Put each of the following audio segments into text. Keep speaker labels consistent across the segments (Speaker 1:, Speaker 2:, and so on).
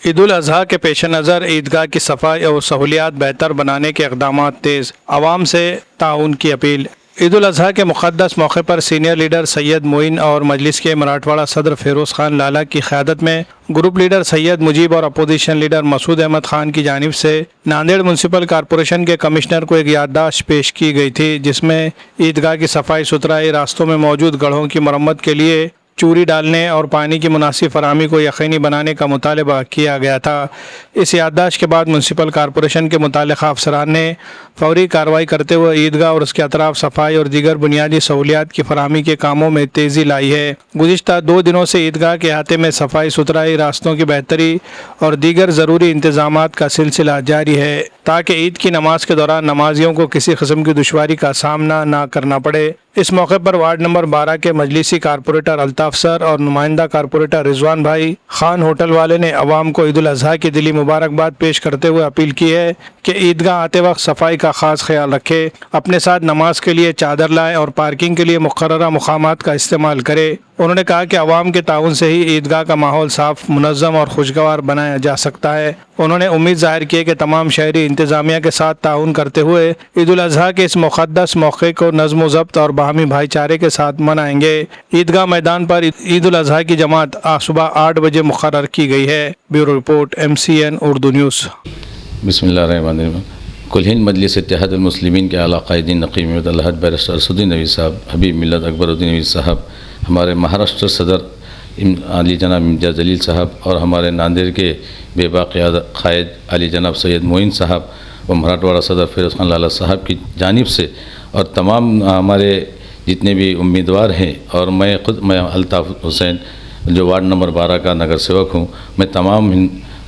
Speaker 1: عید الاضحیٰ کے پیش نظر عیدگاہ کی صفائی اور سہولیات بہتر بنانے کے اقدامات تیز، عوام سے تعاون کی اپیل۔ عید الاضحیٰ کے مقدس موقع پر سینئر لیڈر سید معین اور مجلس کے مراٹھواڑہ صدر فیروز خان لالا کی قیادت میں گروپ لیڈر سید مجیب اور اپوزیشن لیڈر مسعود احمد خان کی جانب سے ناندیڑ میونسپل کارپوریشن کے کمشنر کو ایک یادداشت پیش کی گئی تھی، جس میں عیدگاہ کی صفائی ستھرائی، راستوں میں موجود گڑھوں کی مرمت کے لیے چوری ڈالنے اور پانی کی مناسب فراہمی کو یقینی بنانے کا مطالبہ کیا گیا تھا۔ اس یادداشت کے بعد میونسپل کارپوریشن کے متعلقہ افسران نے فوری کارروائی کرتے ہوئے عیدگاہ اور اس کے اطراف صفائی اور دیگر بنیادی سہولیات کی فراہمی کے کاموں میں تیزی لائی ہے۔ گزشتہ 2 دنوں سے عیدگاہ کے احاطے میں صفائی ستھرائی، راستوں کی بہتری اور دیگر ضروری انتظامات کا سلسلہ جاری ہے تاکہ عید کی نماز کے دوران نمازیوں کو کسی قسم کی دشواری کا سامنا نہ کرنا پڑے۔ اس موقع پر وارڈ نمبر 12 کے مجلسی کارپوریٹر الطاف سر اور نمائندہ کارپوریٹر رضوان بھائی خان ہوٹل والے نے عوام کو عید الاضحیٰ کی دلی مبارکباد پیش کرتے ہوئے اپیل کی ہے کہ عیدگاہ آتے وقت صفائی کا خاص خیال رکھے، اپنے ساتھ نماز کے لیے چادر لائے اور پارکنگ کے لیے مقررہ مقامات کا استعمال کرے۔ انہوں نے کہا کہ عوام کے تعاون سے ہی عیدگاہ کا ماحول صاف، منظم اور خوشگوار بنایا جا سکتا ہے۔ انہوں نے امید ظاہر کی کہ تمام شہری انتظامیہ کے ساتھ تعاون کرتے ہوئے عید الاضحیٰ کے اس مقدس موقع کو نظم و ضبط اور باہمی بھائی چارے کے ساتھ منائیں گے۔ عیدگاہ میدان پر عید الاضحیٰ کی جماعت صبح 8 بجے مقرر کی گئی ہے۔ Bureau report MCN Urdu news.
Speaker 2: بسم اللہ الرحمن الرحیم۔ کل ہند مجلس اتحاد المسلمین کے اعلیٰ قائدین نقیب محمد الحاج بیرسٹر اسدالدین نوید صاحب، حبیب ملت اکبر الدین نوید صاحب، ہمارے مہاراشٹر صدر علی جناب امتیاز جلیل صاحب اور ہمارے ناندیڑ کے بے باقی قائد علی جناب سید معین صاحب و مراٹھواڑہ صدر فیروز خان لالا صاحب کی جانب سے اور تمام ہمارے جتنے بھی امیدوار ہیں اور میں الطاف حسین جو وارڈ نمبر 12 کا نگر سیوک ہوں، میں تمام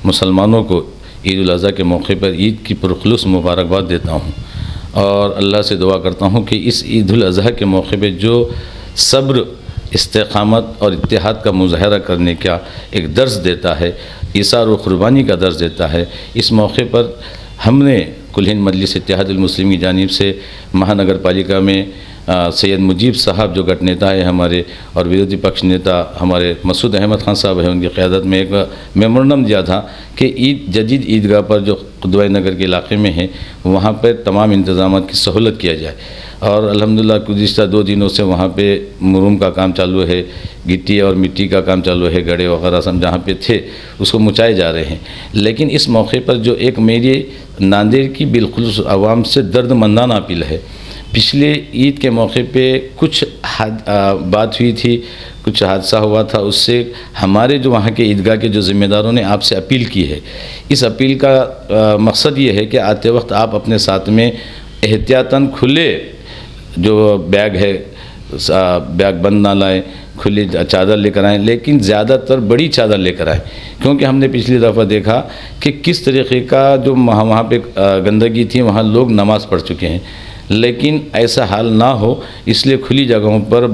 Speaker 2: مسلمانوں کو عید الاضحیٰ کے موقع پر عید کی پرخلوص مبارکباد دیتا ہوں اور اللہ سے دعا کرتا ہوں کہ اس عید الاضحیٰ کے موقع پہ جو صبر، استقامت اور اتحاد کا مظاہرہ کرنے کا ایک درس دیتا ہے، ایثار و قربانی کا درس دیتا ہے، اس موقع پر ہم نے کل ہند مجلس اتحاد المسلمین کی جانب سے مہانگر پالیکا میں سید مجیب صاحب جو گٹ نیتا ہے ہمارے اور ورودھی پکش نیتا ہمارے مسعود احمد خان صاحب ہیں، ان کی قیادت میں ایک میمورنڈم دیا تھا کہ جدید عیدگاہ پر جو قدوہ نگر کے علاقے میں ہے وہاں پر تمام انتظامات کی سہولت کیا جائے، اور الحمدللہ گزشتہ 2 دنوں سے وہاں پہ مروم کا کام چالو ہے، گٹی اور مٹی کا کام چالو ہے، گڑھے وغیرہ سب جہاں پہ تھے اس کو مچائے جا رہے ہیں۔ لیکن اس موقع پر جو ایک میری ناندیڑ کی بالخصوص عوام سے درد مندانہ اپیل ہے، پچھلے عید کے موقع پہ کچھ بات ہوئی تھی، کچھ حادثہ ہوا تھا، اس سے ہمارے جو وہاں کے عیدگاہ کے جو ذمہ داروں نے آپ سے اپیل کی ہے۔ اس اپیل کا مقصد یہ ہے کہ آتے وقت آپ اپنے ساتھ میں احتیاطاً کھلے جو بیگ ہے، بیگ بند نہ لائیں، کھلی چادر لے کر آئیں، لیکن زیادہ تر بڑی چادر لے کر آئیں، کیونکہ ہم نے پچھلی دفعہ دیکھا کہ کس طریقے کا جو وہاں پہ گندگی تھی، وہاں لوگ نماز پڑھ چکے ہیں، لیکن ایسا حال نہ ہو اس لیے کھلی جگہوں پر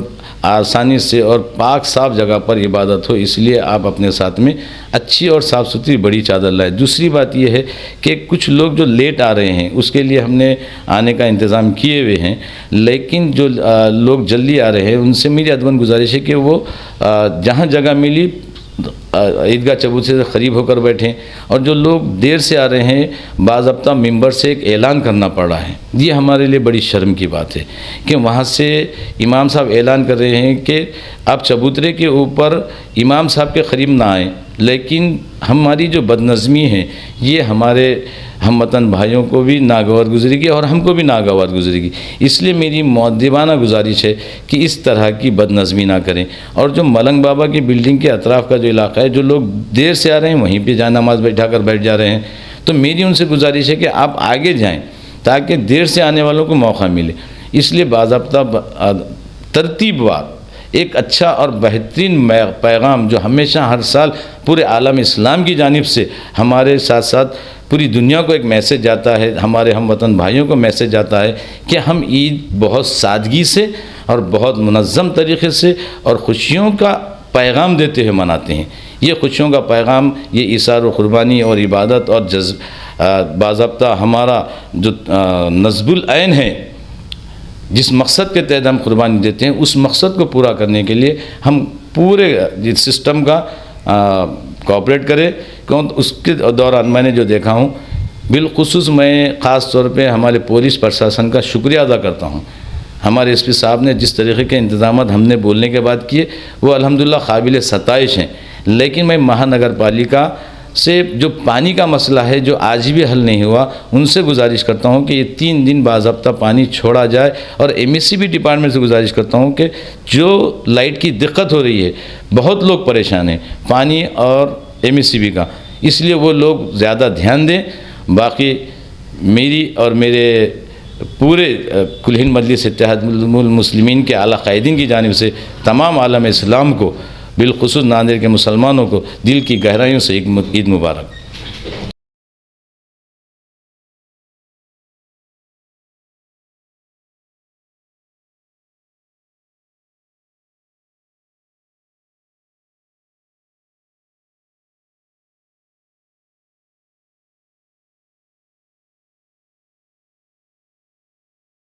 Speaker 2: آسانی سے اور پاک صاف جگہ پر عبادت ہو، اس لیے آپ اپنے ساتھ میں اچھی اور صاف ستھری بڑی چادر لائیں۔ دوسری بات یہ ہے کہ کچھ لوگ جو لیٹ آ رہے ہیں اس کے لیے ہم نے آنے کا انتظام کیے ہوئے ہیں، لیکن جو لوگ جلدی آ رہے ہیں ان سے میری ادباً گزارش ہے کہ وہ جہاں جگہ ملی عیدگاہ چبوترے سے قریب ہو کر بیٹھیں، اور جو لوگ دیر سے آ رہے ہیں باضابطہ ممبر سے ایک اعلان کرنا پڑ رہا ہے۔ یہ ہمارے لیے بڑی شرم کی بات ہے کہ وہاں سے امام صاحب اعلان کر رہے ہیں کہ آپ چبوترے کے اوپر امام صاحب کے قریب نہ آئیں، لیکن ہماری جو بدنظمی ہے یہ ہمارے ہم وطن بھائیوں کو بھی ناگوار گزرے گی اور ہم کو بھی ناگوار گزرے گی، اس لیے میری مؤدبانہ گزارش ہے کہ اس طرح کی بدنظمی نہ کریں۔ اور جو ملنگ بابا کی بلڈنگ کے اطراف کا جو علاقہ ہے، جو لوگ دیر سے آ رہے ہیں وہیں پہ جائے نماز بیٹھا کر بیٹھ جا رہے ہیں، تو میری ان سے گزارش ہے کہ آپ آگے جائیں تاکہ دیر سے آنے والوں کو موقع ملے۔ اس لیے باضابطہ ترتیب وار ایک اچھا اور بہترین پیغام جو ہمیشہ ہر سال پورے عالم اسلام کی جانب سے ہمارے ساتھ ساتھ پوری دنیا کو ایک میسیج جاتا ہے، ہمارے ہم وطن بھائیوں کو میسیج جاتا ہے کہ ہم عید بہت سادگی سے اور بہت منظم طریقے سے اور خوشیوں کا پیغام دیتے ہوئے مناتے ہیں۔ یہ خوشیوں کا پیغام، یہ ایثار و قربانی اور عبادت اور باضابطہ ہمارا جو نصب العین ہے، جس مقصد کے تحت ہم قربانی دیتے ہیں، اس مقصد کو پورا کرنے کے لیے ہم پورے سسٹم کا کوآپریٹ کرے، کیوں اس کے دوران میں نے جو دیکھا ہوں، بالخصوص میں خاص طور پہ ہمارے پولیس پرشاسن کا شکریہ ادا کرتا ہوں. ہمارے ایس پی صاحب نے جس طریقے کے انتظامات ہم نے بولنے کے بعد کیے وہ الحمدللہ قابل ستائش ہیں. لیکن میں مہانگر پالیکا سے جو پانی کا مسئلہ ہے جو آج بھی حل نہیں ہوا، ان سے گزارش کرتا ہوں کہ یہ 3 دن باضابطہ پانی چھوڑا جائے. اور M S C B department سے گزارش کرتا ہوں کہ جو لائٹ کی دقت ہو رہی ہے، بہت لوگ پریشان ہیں پانی اور ایم ایس سی بی کا، اس لیے وہ لوگ زیادہ دھیان دیں. باقی میری اور میرے پورے کل ہند مجلس اتحاد المسلمین کے اعلیٰ قائدین کی جانب سے تمام عالم اسلام کو، بالخصوص ناندیڑ کے مسلمانوں کو دل کی گہرائیوں سے عید مبارک.